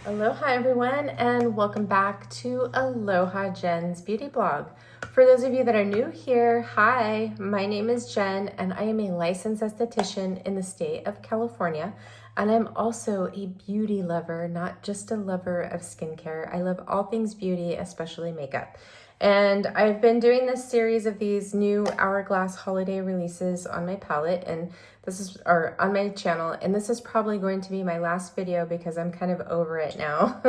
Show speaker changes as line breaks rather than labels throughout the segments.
Aloha everyone, and welcome back to Aloha Jen's beauty blog. For those of you that are new here, hi, my name is Jen and I am a licensed esthetician in the state of California, and I'm also a beauty lover, not just a lover of skincare. I love all things beauty, especially makeup. And I've been doing this series of these new Hourglass holiday releases on my palette, and on my channel, and this is probably going to be my last video because I'm kind of over it now.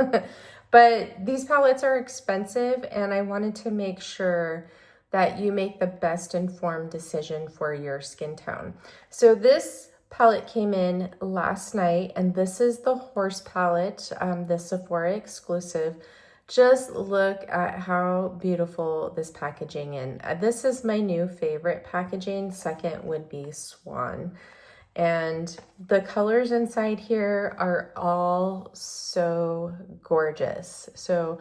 But these palettes are expensive, and I wanted to make sure that you make the best informed decision for your skin tone. So this palette came in last night, and this is the Horse palette, the Sephora Exclusive. Just look at how beautiful this packaging is. This is my new favorite packaging. Second would be Swan. And the colors inside here are all so gorgeous. So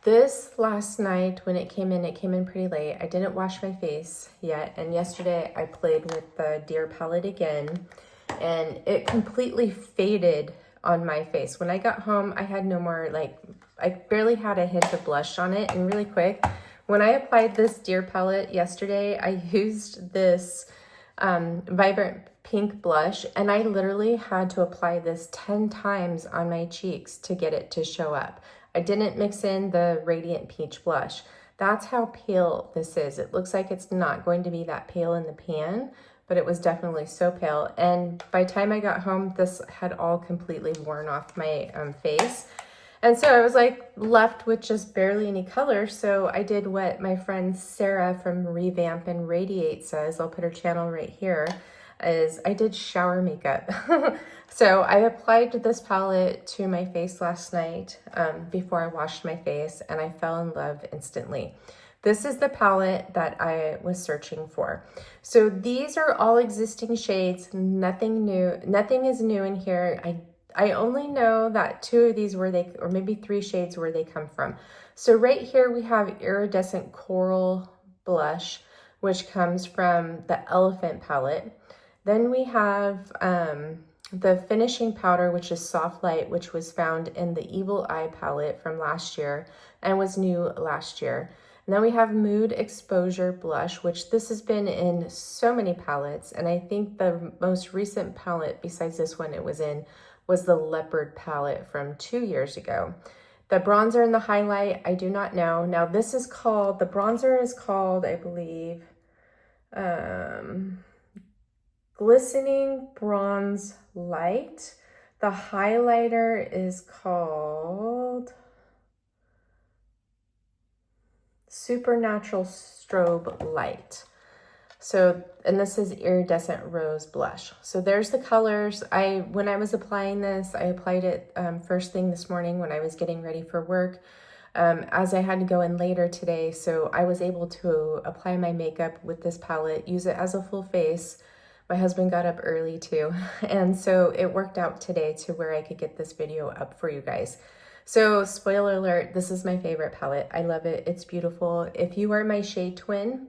this last night when it came in pretty late. I didn't wash my face yet. And yesterday I played with the Deer palette again, and it completely faded on my face. When I got home, I had no more, I barely had a hint of blush on it. And really quick, when I applied this Deer palette yesterday, I used this vibrant pink blush, and I literally had to apply this 10 times on my cheeks to get it to show up. I didn't mix in the Radiant Peach blush. That's how pale this is. It looks like it's not going to be that pale in the pan, but it was definitely so pale. And by the time I got home, this had all completely worn off my face. And so I was left with just barely any color. So I did what my friend Sarah from Revamp and Radiate says, I'll put her channel right here, is I did shower makeup. So I applied this palette to my face last night before I washed my face, and I fell in love instantly. This is the palette that I was searching for. So these are all existing shades, nothing new, nothing is new in here. I only know that two of these or maybe three shades where they come from. So right here we have Iridescent Coral Blush, which comes from the Elephant palette. Then we have the Finishing Powder, which is Soft Light, which was found in the Evil Eye palette from last year and was new last year. And then we have Mood Exposure Blush, which this has been in so many palettes. And I think the most recent palette besides this one it was in was the Leopard palette from 2 years ago. The bronzer and the highlight, I do not know. Now the bronzer is called, I believe, Glistening Bronze Light. The highlighter is called Supernatural Strobe Light. So, and this is Iridescent Rose Blush. So there's the colors. When I was applying this, I applied it first thing this morning when I was getting ready for work, as I had to go in later today. So I was able to apply my makeup with this palette, use it as a full face. My husband got up early too. And so it worked out today to where I could get this video up for you guys. So spoiler alert, this is my favorite palette. I love it. It's beautiful. If you are my shade twin,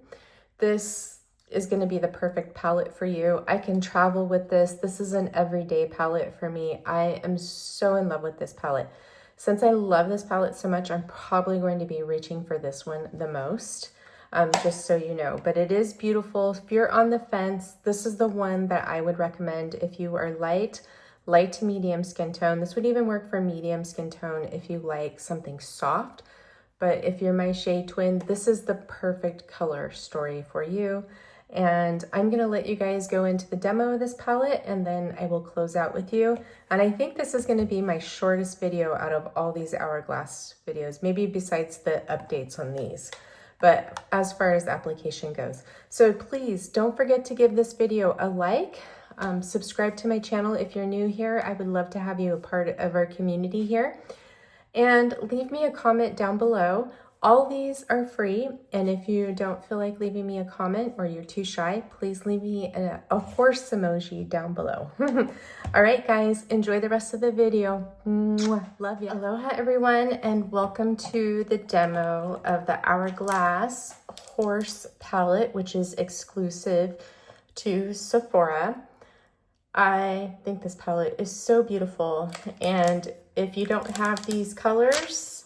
this is going to be the perfect palette for you. I can travel with this. This is an everyday palette for me. I am so in love with this palette. Since I love this palette so much, I'm probably going to be reaching for this one the most, just so you know. But it is beautiful. If you're on the fence, this is the one that I would recommend if you are light to medium skin tone. This would even work for medium skin tone if you like something soft. But if you're my shade twin, this is the perfect color story for you. And I'm going to let you guys go into the demo of this palette, and then I will close out with you. And I think this is going to be my shortest video out of all these Hourglass videos, maybe besides the updates on these, but as far as the application goes. So please don't forget to give this video a like. Subscribe to my channel if you're new here. I would love to have you a part of our community here. And leave me a comment down below. All these are free, and if you don't feel like leaving me a comment or you're too shy, please leave me a horse emoji down below. All right, guys, enjoy the rest of the video. Mwah. Love you. Aloha, everyone, and welcome to the demo of the Hourglass Horse palette, which is exclusive to Sephora. I think this palette is so beautiful, and if you don't have these colors,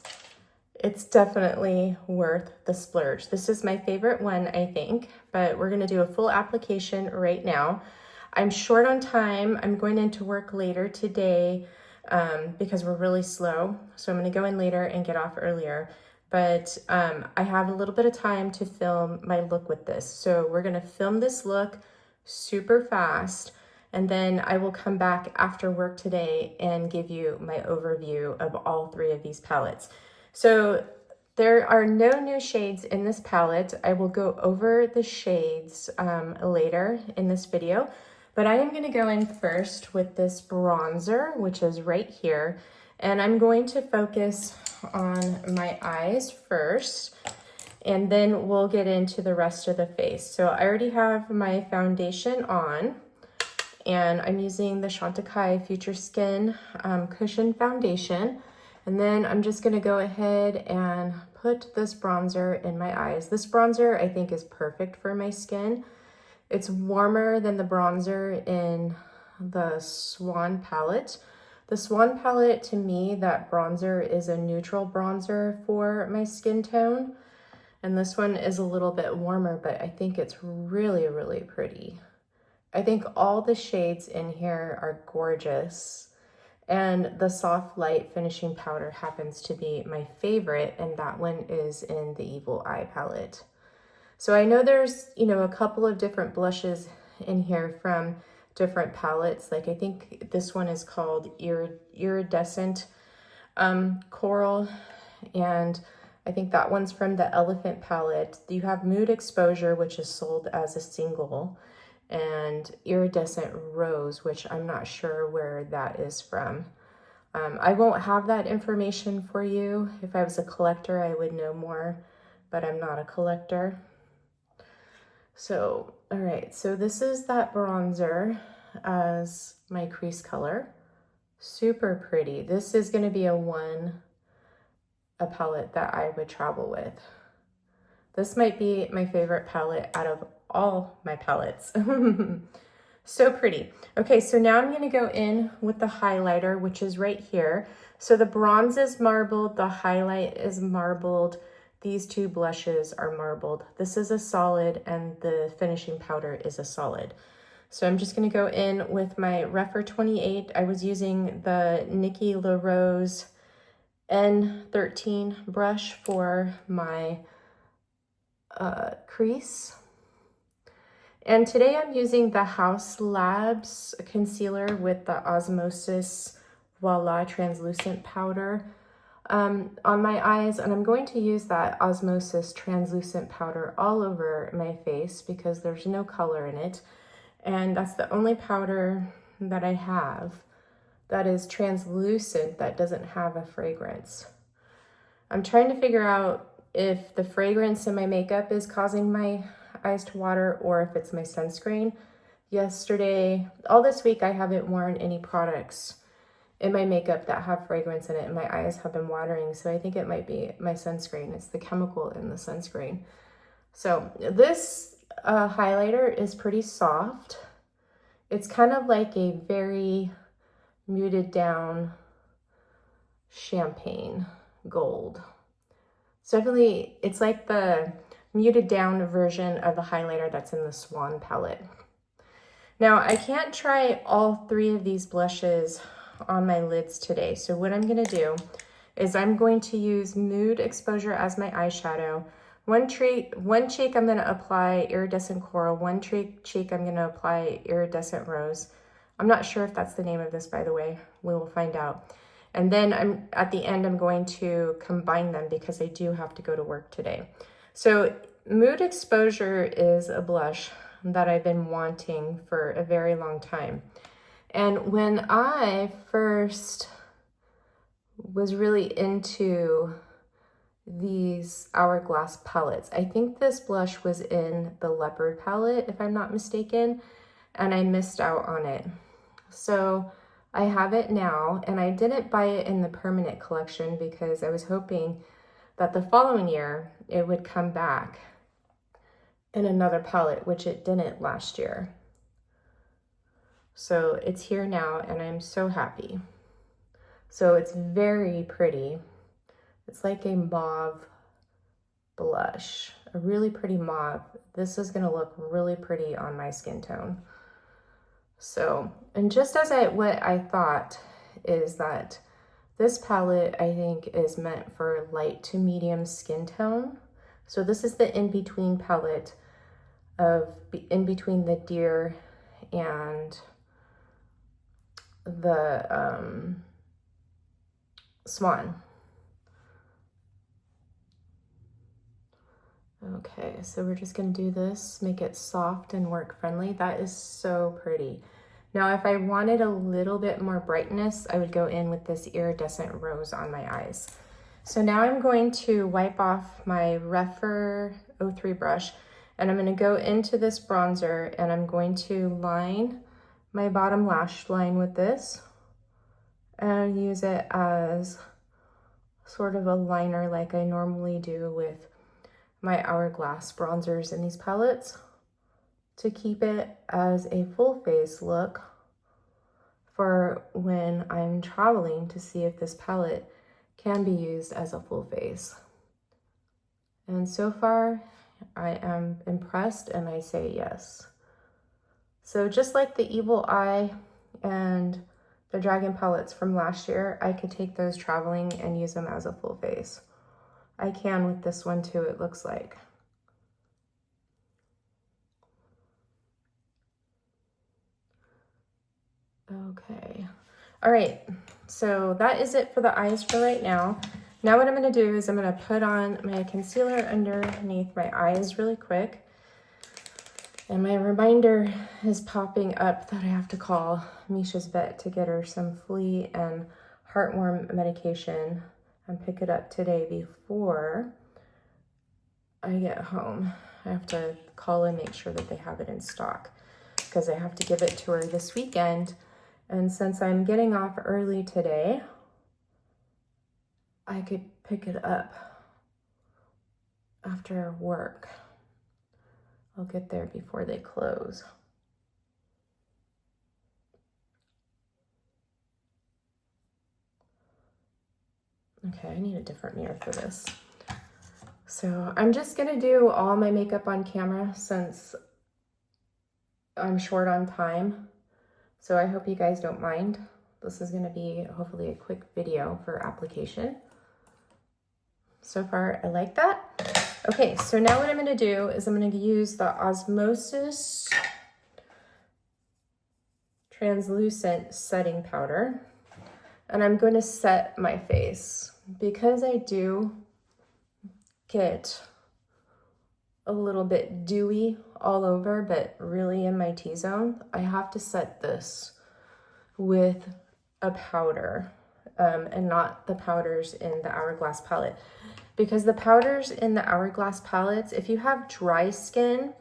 it's definitely worth the splurge. This is my favorite one, I think, but we're gonna do a full application right now. I'm short on time. I'm going into work later today because we're really slow. So I'm gonna go in later and get off earlier. But I have a little bit of time to film my look with this. So we're gonna film this look super fast, and then I will come back after work today and give you my overview of all three of these palettes. So there are no new shades in this palette. I will go over the shades later in this video, but I am gonna go in first with this bronzer, which is right here. And I'm going to focus on my eyes first, and then we'll get into the rest of the face. So I already have my foundation on, and I'm using the Chantecaille Future Skin Cushion Foundation. And then I'm just gonna go ahead and put this bronzer in my eyes. This bronzer I think is perfect for my skin. It's warmer than the bronzer in the Swan palette. The Swan palette, to me, that bronzer is a neutral bronzer for my skin tone. And this one is a little bit warmer, but I think it's really, really pretty. I think all the shades in here are gorgeous. And the soft light finishing powder happens to be my favorite, and that one is in the Evil Eye palette. So I know there's, you know, a couple of different blushes in here from different palettes. Like I think this one is called Iridescent Coral, and I think that one's from the Elephant palette. You have Mood Exposure, which is sold as a single, and Iridescent Rose, which I'm not sure where that is from. I won't have that information for you. If I was a collector, I would know more, but I'm not a collector. So, all right, so this is that bronzer as my crease color. Super pretty. This is gonna be a palette that I would travel with. This might be my favorite palette out of all my palettes. So pretty. Okay, so now I'm gonna go in with the highlighter, which is right here. So the bronze is marbled, the highlight is marbled, these two blushes are marbled. This is a solid, and the finishing powder is a solid. So I'm just gonna go in with my Refer 28. I was using the Nikki LaRose N13 brush for my crease. And today I'm using the House Labs concealer with the Osmosis Voila translucent powder on my eyes, and I'm going to use that Osmosis translucent powder all over my face because there's no color in it, and that's the only powder that I have that is translucent that doesn't have a fragrance. I'm trying to figure out if the fragrance in my makeup is causing my eyes to water or if it's my sunscreen. Yesterday, all this week, I haven't worn any products in my makeup that have fragrance in it, and my eyes have been watering, so I think it might be my sunscreen. It's the chemical in the sunscreen. So this highlighter is pretty soft. It's kind of like a very muted down champagne gold. So definitely, it's like the muted down version of the highlighter that's in the Swan palette. Now, I can't try all three of these blushes on my lids today. So what I'm gonna do is I'm going to use Mood Exposure as my eyeshadow. One cheek I'm gonna apply Iridescent Coral. One cheek I'm gonna apply Iridescent Rose. I'm not sure if that's the name of this, by the way. We will find out. And then at the end, I'm going to combine them because I do have to go to work today. So Mood Exposure is a blush that I've been wanting for a very long time. And when I first was really into these Hourglass palettes, I think this blush was in the Leopard palette, if I'm not mistaken, and I missed out on it. So I have it now, and I didn't buy it in the permanent collection because I was hoping that the following year it would come back in another palette, which it didn't last year. So it's here now, and I'm so happy. So it's very pretty. It's like a mauve blush, a really pretty mauve. This is gonna look really pretty on my skin tone. So, and just as what I thought is that this palette, I think, is meant for light to medium skin tone. So this is the in-between palette of in between the deer and the swan. Okay, so we're just gonna do this, make it soft and work friendly. That is so pretty. Now, if I wanted a little bit more brightness, I would go in with this iridescent rose on my eyes. So now I'm going to wipe off my Refer 03 brush, and I'm gonna go into this bronzer, and I'm going to line my bottom lash line with this and use it as sort of a liner like I normally do with my Hourglass bronzers in these palettes, to keep it as a full face look for when I'm traveling, to see if this palette can be used as a full face. And so far, I am impressed and I say yes. So just like the Evil Eye and the Dragon palettes from last year, I could take those traveling and use them as a full face. I can with this one too, it looks like. Okay, all right, so that is it for the eyes for right now. Now what I'm gonna do is I'm gonna put on my concealer underneath my eyes really quick. And my reminder is popping up that I have to call Misha's vet to get her some flea and heartworm medication and pick it up today before I get home. I have to call and make sure that they have it in stock because I have to give it to her this weekend. And since I'm getting off early today, I could pick it up after work. I'll get there before they close. Okay, I need a different mirror for this. So I'm just gonna do all my makeup on camera since I'm short on time. So I hope you guys don't mind. This is gonna be hopefully a quick video for application. So far, I like that. Okay, so now what I'm gonna do is I'm gonna use the Osmosis Translucent Setting Powder, and I'm going to set my face because I do get a little bit dewy all over, but really in my T-zone. I have to set this with a powder and not the powders in the Hourglass palette, because the powders in the Hourglass palettes, if you have dry skin,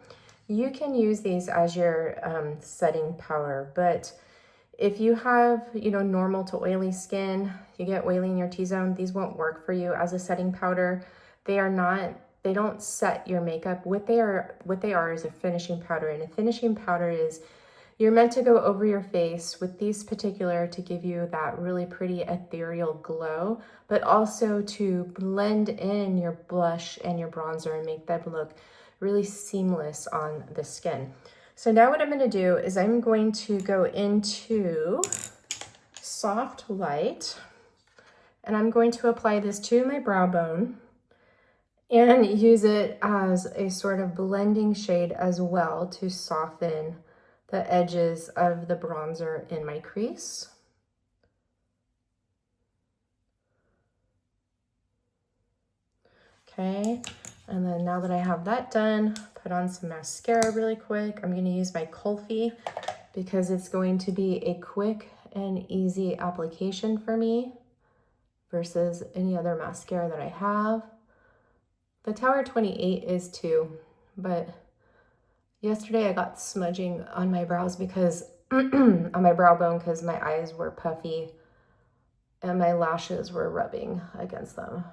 you can use these as your setting powder. But if you have, you know, normal to oily skin, you get oily in your T-zone, these won't work for you as a setting powder. They don't set your makeup. What they are is a finishing powder. And a finishing powder is, you're meant to go over your face with these particular to give you that really pretty ethereal glow, but also to blend in your blush and your bronzer and make them look really seamless on the skin. So now what I'm going to do is I'm going to go into Soft Light, and I'm going to apply this to my brow bone and use it as a sort of blending shade as well to soften the edges of the bronzer in my crease. Okay, and then now that I have that done, put on some mascara really quick. I'm going to use my Kulfi because it's going to be a quick and easy application for me versus any other mascara that I have. The Tower 28 is too, but yesterday I got smudging on my brows because on my brow bone because my eyes were puffy and my lashes were rubbing against them.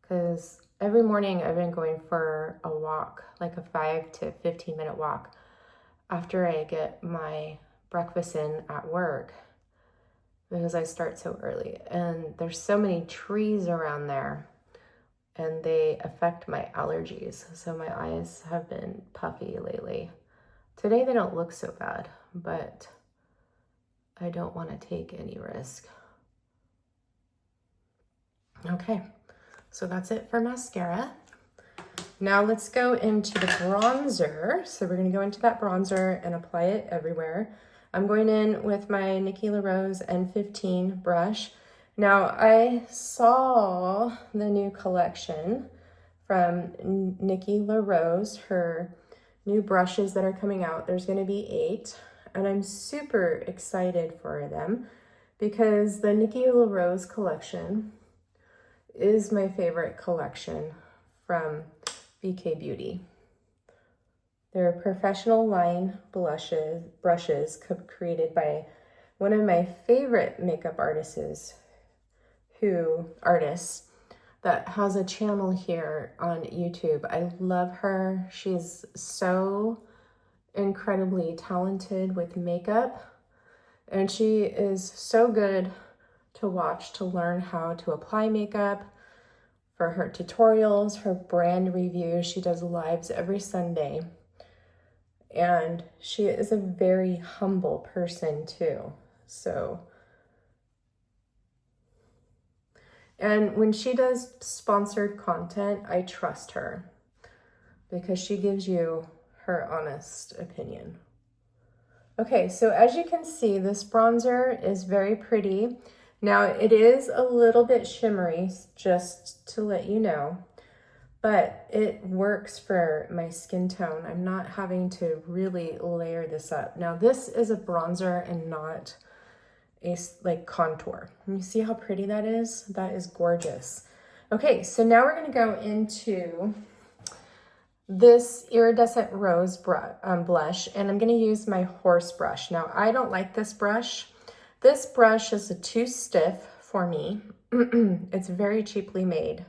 Because every morning I've been going for a walk, like a 5 to 15 minute walk after I get my breakfast in at work. because I start so early. And there's so many trees around there, and they affect my allergies. So my eyes have been puffy lately. Today they don't look so bad, but I don't want to take any risk. Okay, so that's it for mascara. Now let's go into the bronzer. So we're gonna go into that bronzer and apply it everywhere. I'm going in with my Nikki LaRose N15 brush. Now I saw the new collection from Nikki LaRose, her new brushes that are coming out. There's gonna be 8, and I'm super excited for them because the Nikki LaRose collection is my favorite collection from BK Beauty. They're professional line brushes created by one of my favorite makeup artists that has a channel here on YouTube. I love her. She's so incredibly talented with makeup, and she is so good to watch to learn how to apply makeup. For her tutorials, her brand reviews, she does lives every Sunday. And she is a very humble person too. And when she does sponsored content, I trust her because she gives you her honest opinion. Okay, so as you can see, this bronzer is very pretty. Now it is a little bit shimmery, just to let you know, but it works for my skin tone. I'm not having to really layer this up. Now this is a bronzer and not a contour. You see how pretty that is? That is gorgeous. Okay, so now we're gonna go into this iridescent rose blush, and I'm gonna use my horse brush. Now I don't like this brush. This brush is too stiff for me. It's very cheaply made.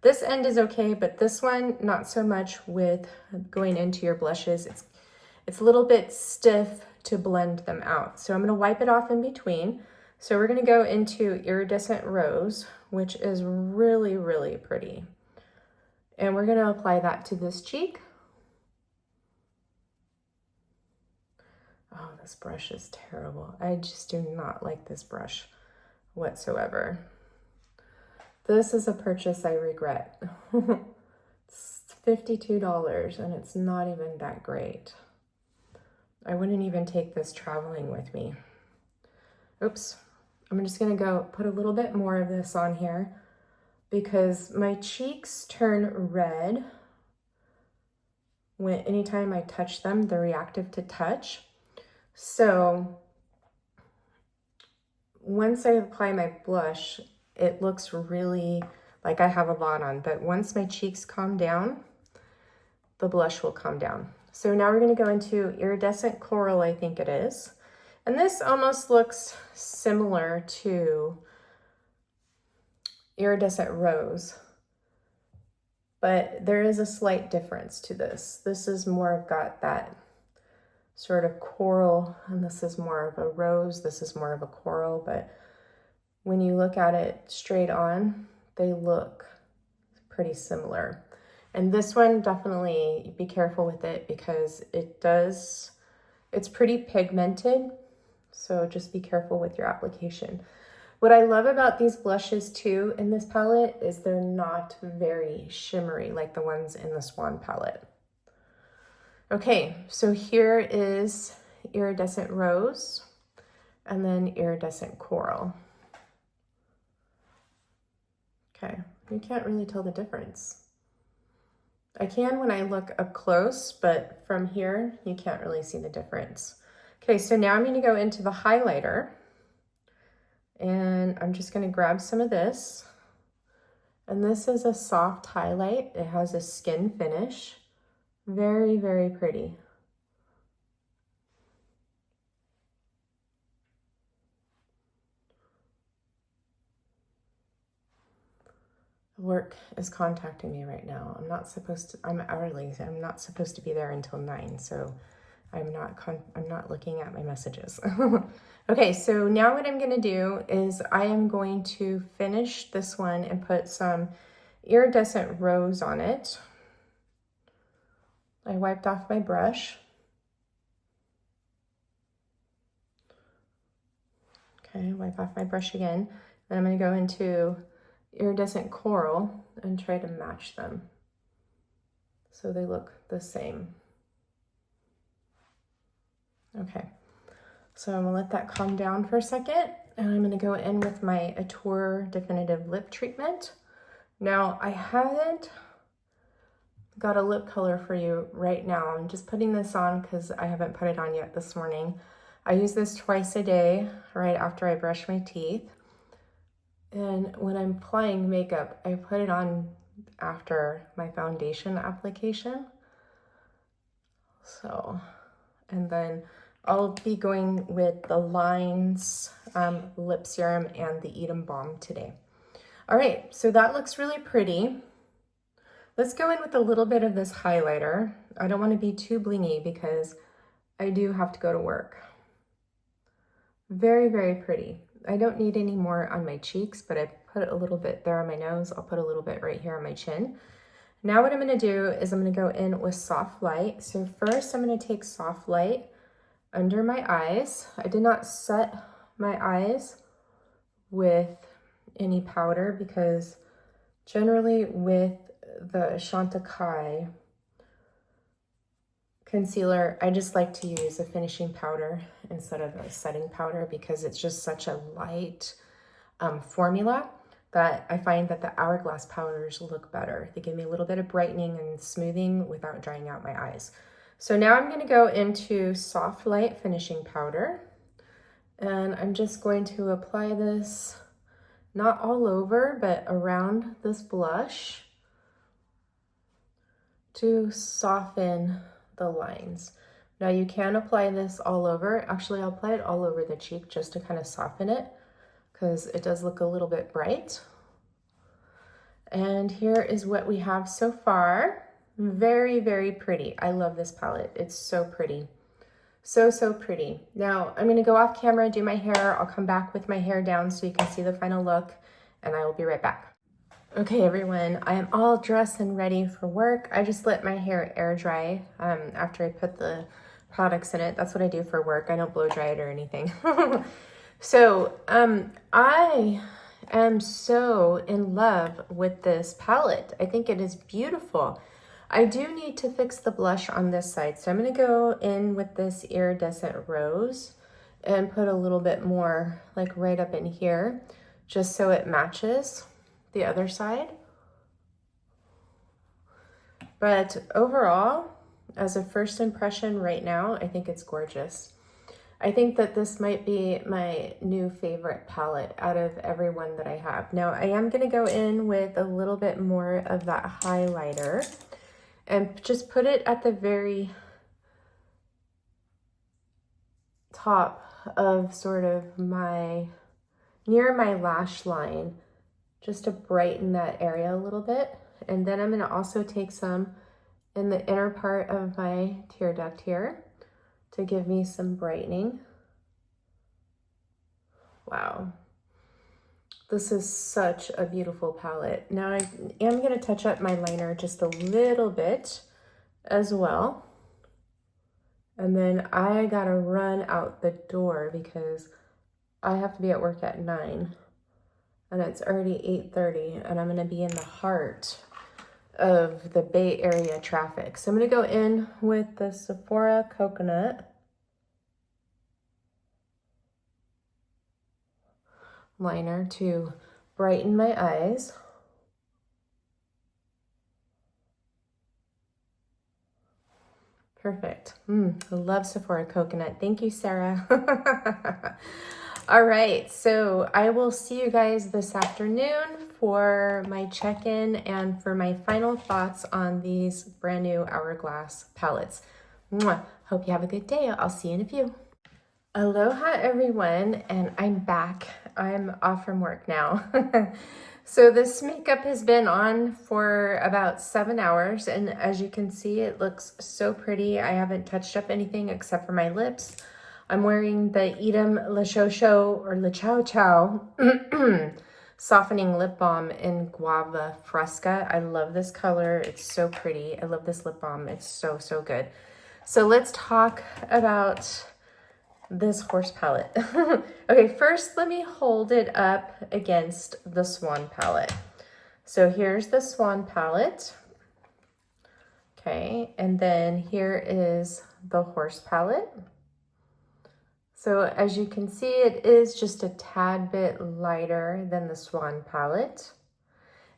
This end is okay, but this one, not so much with going into your blushes. It's a little bit stiff to blend them out. So I'm gonna wipe it off in between. So we're gonna go into Iridescent Rose, which is really, really pretty. And we're gonna apply that to this cheek. Oh, this brush is terrible. I just do not like this brush whatsoever. This is a purchase I regret. It's $52 and it's not even that great. I wouldn't even take this traveling with me. Oops. I'm just gonna go put a little bit more of this on here because my cheeks turn red anytime I touch them. They're reactive to touch. So once I apply my blush, it looks really like I have a lot on, but once my cheeks calm down, the blush will calm down. So now we're gonna go into Iridescent Coral, I think it is. And this almost looks similar to Iridescent Rose, but there is a slight difference to this. This is more got that sort of coral, and this is more of a rose. This is more of a coral, but when you look at it straight on, they look pretty similar. And this one, definitely be careful with it because it's pretty pigmented. So just be careful with your application. What I love about these blushes too in this palette is they're not very shimmery like the ones in the Swan palette. Okay, so here is Iridescent Rose and then Iridescent Coral. Okay, you can't really tell the difference. I can when I look up close, but from here, you can't really see the difference. Okay, so now I'm gonna go into the highlighter and I'm just gonna grab some of this. And this is a soft highlight. It has a skin finish. Very, very pretty. Work is contacting me right now. I'm not supposed to be there until 9, so I'm not looking at my messages. Okay, so now what I'm gonna do is I am going to finish this one and put some iridescent rose on it. I wiped off my brush. Okay, wipe off my brush again. Then I'm gonna go into iridescent coral and try to match them so they look the same. Okay, so I'm gonna let that calm down for a second, and I'm gonna go in with my Atour Definitive Lip Treatment. Now, I haven't got a lip color for you right now. I'm just putting this on because I haven't put it on yet this morning. I use this twice a day right after I brush my teeth. And when I'm applying makeup, I put it on after my foundation application. So, and then I'll be going with the Lines Lip Serum and the Eadem Balm today. All right, so that looks really pretty. Let's go in with a little bit of this highlighter. I don't want to be too blingy because I do have to go to work. Very, very pretty. I don't need any more on my cheeks, but I put a little bit there on my nose. I'll put a little bit right here on my chin. Now what I'm going to do is I'm going to go in with Soft Light. So first I'm going to take Soft Light under my eyes. I did not set my eyes with any powder because generally with the Chantecaille concealer, I just like to use a finishing powder instead of a setting powder because it's just such a light formula that I find that the Hourglass powders look better. They give me a little bit of brightening and smoothing without drying out my eyes. So now I'm going to go into Soft Light finishing powder, and I'm just going to apply this not all over but around this blush to soften the lines. Now you can apply this all over. Actually, I'll apply it all over the cheek just to kind of soften it because it does look a little bit bright. And here is what we have so far. Very, very pretty. I love this palette. It's so pretty. So, so pretty. Now I'm gonna go off camera, do my hair. I'll come back with my hair down so you can see the final look, and I will be right back. Okay, everyone, I am all dressed and ready for work. I just let my hair air dry after I put the products in it. That's what I do for work. I don't blow dry it or anything. So I am so in love with this palette. I think it is beautiful. I do need to fix the blush on this side. So I'm gonna go in with this iridescent rose and put a little bit more like right up in here, just so it matches the other side. But overall, as a first impression right now, I think it's gorgeous. I think that this might be my new favorite palette out of every one that I have. Now I am gonna go in with a little bit more of that highlighter and just put it at the very top of sort of near my lash line, just to brighten that area a little bit. And then I'm gonna also take some in the inner part of my tear duct here to give me some brightening. Wow. This is such a beautiful palette. Now I am gonna touch up my liner just a little bit as well. And then I gotta run out the door because I have to be at work at 9. And it's already 8:30, and I'm gonna be in the heart of the Bay Area traffic. So I'm gonna go in with the Sephora Coconut liner to brighten my eyes. Perfect. I love Sephora Coconut. Thank you, Sarah. All right, so I will see you guys this afternoon for my check-in and for my final thoughts on these brand new Hourglass palettes. Mwah. Hope you have a good day. I'll see you in a few. Aloha, everyone, and I'm back. I'm off from work now. So this makeup has been on for about 7 hours, and as you can see, it looks so pretty. I haven't touched up anything except for my lips. I'm wearing the Eadem Le Chou or Le Chow Chow softening lip balm in Guava Fresca. I love this color. It's so pretty. I love this lip balm. It's so, so good. So let's talk about this horse palette. Okay, first let me hold it up against the Swan palette. So here's the Swan palette. Okay, and then here is the horse palette. So as you can see, it is just a tad bit lighter than the Swan palette.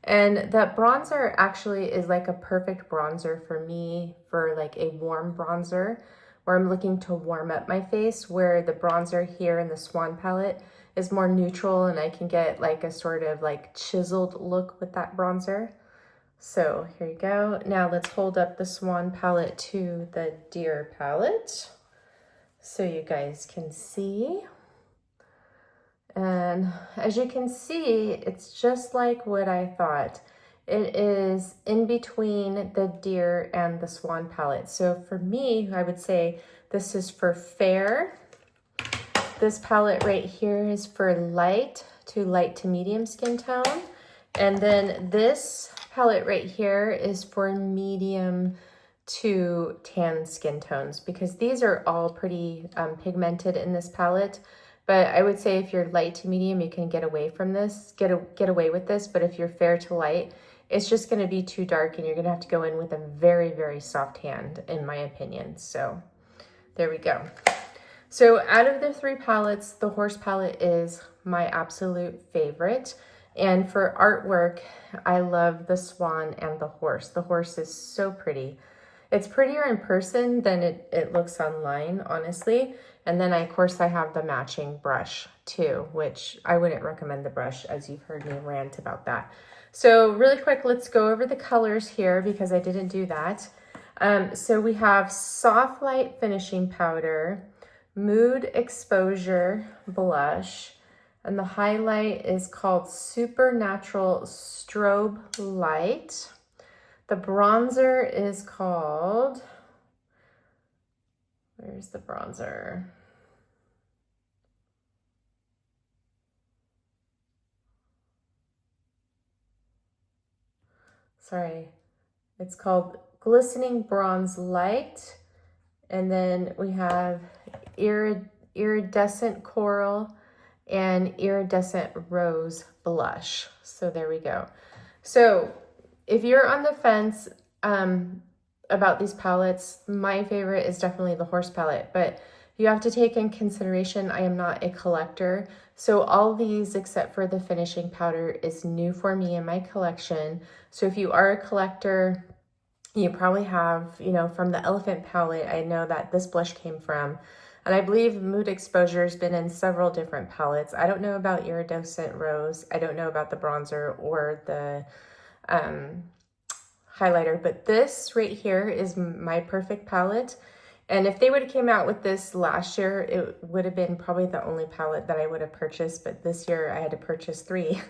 And that bronzer actually is like a perfect bronzer for me, for like a warm bronzer, where I'm looking to warm up my face, where the bronzer here in the Swan palette is more neutral and I can get like a sort of like chiseled look with that bronzer. So here you go. Now let's hold up the Swan palette to the Deer palette so you guys can see. And as you can see, it's just like what I thought. It is in between the Deer and the Swan palette. So for me, I would say this is for fair. This palette right here is for light to medium skin tone. And then this palette right here is for medium to tan skin tones, because these are all pretty pigmented in this palette. But I would say if you're light to medium, you can get away from this, get away with this. But if you're fair to light, it's just going to be too dark and you're going to have to go in with a very, very soft hand, in my opinion. So there we go. So out of the 3 palettes, the horse palette is my absolute favorite. And for artwork, I love the Swan and the horse. The horse is so pretty. It's prettier in person than it looks online, honestly. And then, of course, I have the matching brush too, which I wouldn't recommend the brush, as you've heard me rant about that. So really quick, let's go over the colors here because I didn't do that. So we have Soft Light Finishing Powder, Mood Exposure Blush, and the highlight is called Supernatural Strobe Light. The bronzer is called, where's the bronzer? Sorry, it's called Glistening Bronze Light. And then we have Iridescent Coral and Iridescent Rose Blush. So there we go. So if you're on the fence about these palettes, my favorite is definitely the horse palette, but you have to take in consideration I am not a collector. So all these except for the finishing powder is new for me in my collection. So if you are a collector, you probably have, you know, from the Elephant palette, I know that this blush came from. And I believe Mood Exposure has been in several different palettes. I don't know about Iridescent Rose. I don't know about the bronzer or the highlighter, but this right here is my perfect palette. And if they would have came out with this last year, it would have been probably the only palette that I would have purchased. But this year I had to purchase 3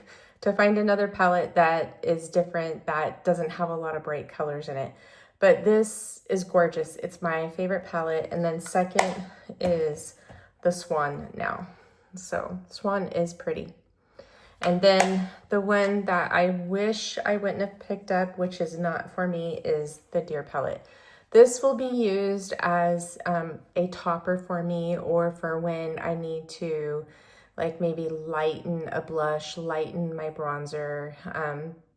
to find another palette that is different, that doesn't have a lot of bright colors in it. But this is gorgeous. It's my favorite palette. And then second is the Swan now. So Swan is pretty. And then the one that I wish I wouldn't have picked up, which is not for me, is the Deer palette. This will be used as a topper for me, or for when I need to like maybe lighten a blush, lighten my bronzer.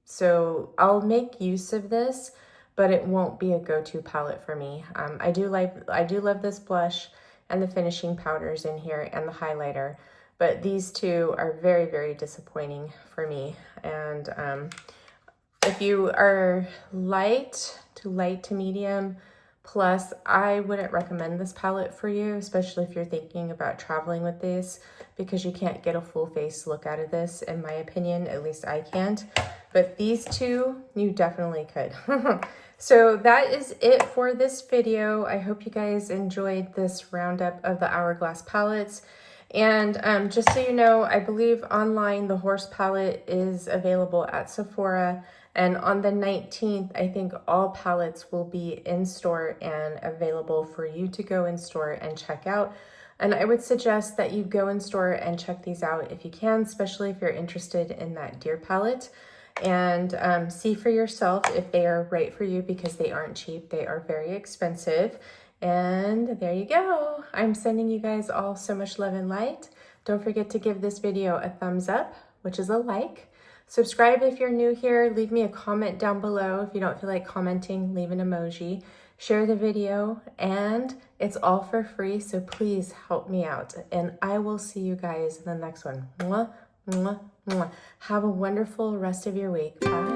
So I'll make use of this, but it won't be a go-to palette for me. I do love this blush and the finishing powders in here and the highlighter, but these two are very, very disappointing for me. And if you are light to medium plus, I wouldn't recommend this palette for you, especially if you're thinking about traveling with this, because you can't get a full face look out of this, in my opinion. At least I can't. But these two, you definitely could. So that is it for this video. I hope you guys enjoyed this roundup of the Hourglass palettes. And just so you know, I believe online the horse palette is available at Sephora. And on the 19th, I think all palettes will be in store and available for you to go in store and check out. And I would suggest that you go in store and check these out if you can, especially if you're interested in that deer palette. And see for yourself if they are right for you, because they aren't cheap. They are very expensive. And there you go. I'm sending you guys all so much love and light. Don't forget to give this video a thumbs up, which is a like. Subscribe if you're new here. Leave me a comment down below. If you don't feel like commenting, leave an emoji. Share the video, and it's all for free, so please help me out. And I will see you guys in the next one. Mwah, mwah, mwah. Have a wonderful rest of your week. Bye.